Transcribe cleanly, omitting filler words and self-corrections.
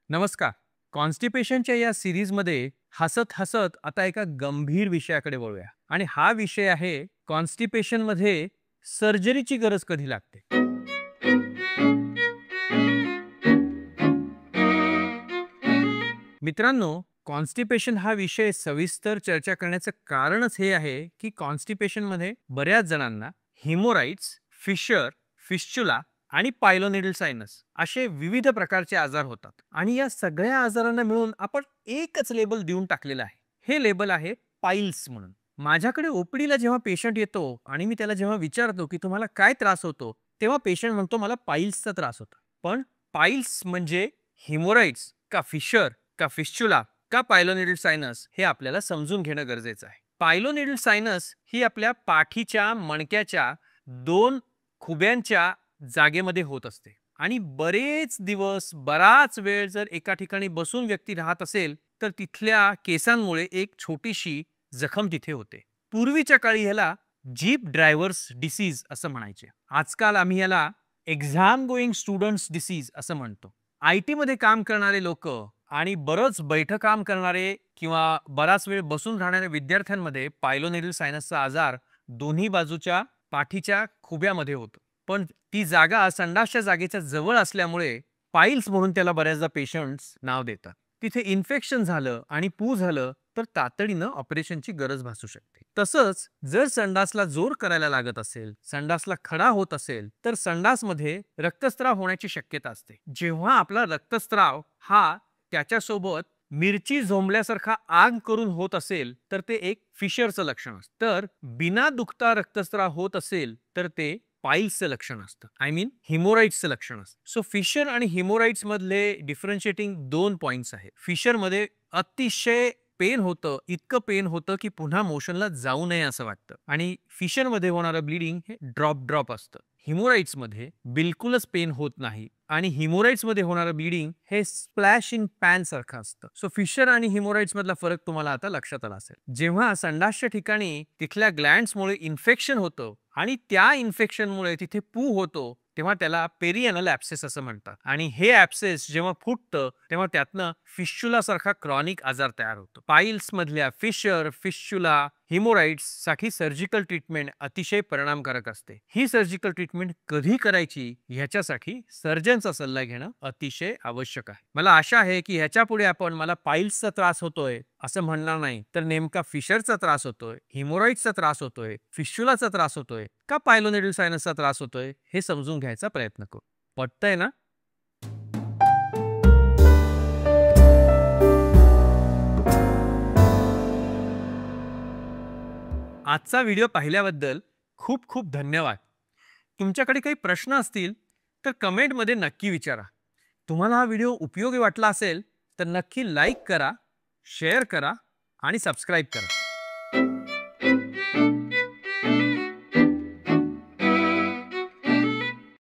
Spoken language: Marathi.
नमस्कार. कॉन्स्टिपेशनच्या या सीरीजमध्ये हसत हसत आता एका गंभीर विषयाकडे वळूया आणि हा विषय आहे कॉन्स्टिपेशनमध्ये सर्जरीची गरज कधी लागते. मित्रांनो, कॉन्स्टिपेशन हा विषय सविस्तर चर्चा करण्याचं कारणच हे आहे की कॉन्स्टिपेशनमध्ये बऱ्याच जणांना हिमोराइड्स, फिशर, फिस्चुला आणि पायलोनेडल सायनस असे विविध प्रकारचे आजार होतात आणि या सगळ्या आजारांना मिळून आपण एकच लेबल देऊन टाकलेलं आहे. हे लेबल आहे पाईल्स म्हणून. माझ्याकडे ओपीडीला जेव्हा पेशंट येतो आणि मी त्याला जेव्हा विचारतो की तुम्हाला काय त्रास होतो, तेव्हा पेशंट म्हणतो मला पाईल्सचा त्रास होतो. पण पाईल्स म्हणजे हिमोराइड्स का फिशर का फिस्चुला का पायलोनेडल सायनस हे आपल्याला समजून घेणं गरजेचं आहे. पायलोनेडल सायनस ही आपल्या पाठीच्या मणक्याच्या दोन खुब्यांच्या जागेमध्ये होत असते आणि बरेच दिवस बराच वेळ जर एका ठिकाणी बसून व्यक्ती राहत असेल तर तिथल्या केसांमुळे एक छोटीशी जखम तिथे होते. पूर्वीच्या काळी ह्याला जीप ड्रायव्हर्स डिसीज असं म्हणायचे. आजकाल आम्ही याला एक्झाम गोईंग स्टुडंट्स डिसीज असं म्हणतो. IT मध्ये काम करणारे लोक आणि बरंच बैठं काम करणारे किंवा बराच वेळ बसून राहणाऱ्या विद्यार्थ्यांमध्ये पायलोनेडल सायनसचा आजार दोन्ही बाजूच्या पाठीच्या खुब्यामध्ये होतो. पण ती जागा संडासच्या जागेच्या जवळ असल्यामुळे पाईल्स म्हणून त्याला बऱ्याचदा पेशंट्स नाव देतात. तिथे इन्फेक्शन झालं आणि पू झालं तर तातडीनं ऑपरेशनची गरज भासू शकते. तसंच जर संडासला जोर करायला लागत असेल, संडासला खडा होत असेल तर संडासमध्ये रक्तस्राव होण्याची शक्यता असते. जेव्हा आपला रक्तस्राव हा त्याच्यासोबत मिरची झोंबल्यासारखा आग करून होत असेल तर ते एक फिशरचं लक्षण असतं. तर बिना दुखता रक्तस्राव होत असेल तर ते पाईल्सचं लक्षण असतं. आय मीन हिमोराइड्सचं लक्षण असतं. सो फिशर आणि हिमोराइड्स मधले डिफरन्शिएटिंग 2 पॉइंट्स आहेत. फिशर मध्ये अतिशय पेन होतं, इतकं पेन होतं की पुन्हा मोशनला जाऊ नये असं वाटतं आणि फिशर मध्ये होणारं ब्लिडिंग हे ड्रॉप असतं. हिमोराइड्स मध्ये बिलकुलच पेन होत नाही आणि हिमोराइड्स मध्ये होणारं ब्लिडिंग हे स्प्लॅश इन पॅन सारखं असतं. सो फिशर आणि हिमोराइड्स मधला फरक तुम्हाला आता लक्षात आला असेल. जेव्हा संडासच्या ठिकाणी तिथल्या ग्लँड्समुळे इन्फेक्शन होतं आणि त्या इन्फेक्शनमुळे तिथे पू होतो तेव्हा त्याला पेरिएनल ॲब्सेस असं म्हणतात आणि हे ॲब्सेस जेव्हा फुटतं तेव्हा त्यातनं फिस्चुला सारखा क्रॉनिक आजार तयार होतो. पाईल्स मधल्या फिशर, फिस्चुला, हिमोराइड्स साठी सर्जिकल ट्रीटमेंट अतिशय परिणामकारक असते. ही सर्जिकल ट्रीटमेंट कधी करायची ह्याच्यासाठी सर्जनचा सल्ला घेणं अतिशय आवश्यक आहे. मला आशा आहे की ह्याच्या पुढे आपण मला पाईल्सचा त्रास होतोय असं म्हणणार नाही तर नेमका फिशरचा त्रास होतोय, हिमोराइड्सचा त्रास होतोय, फिस्चुलाचा त्रास होतोय का पायलोनेडल सायनसचा त्रास होतोय हे समजून घ्यायचा प्रयत्न करू. पटतंय ना? आजचा व्हिडिओ पाहिल्याबद्दल खूप खूप धन्यवाद. तुमच्याकडे काही प्रश्न असतील तर कमेंटमध्ये नक्की विचारा. तुम्हाला हा व्हिडिओ उपयोगी वाटला असेल तर नक्की लाईक करा, शेअर करा आणि सबस्क्राईब करा.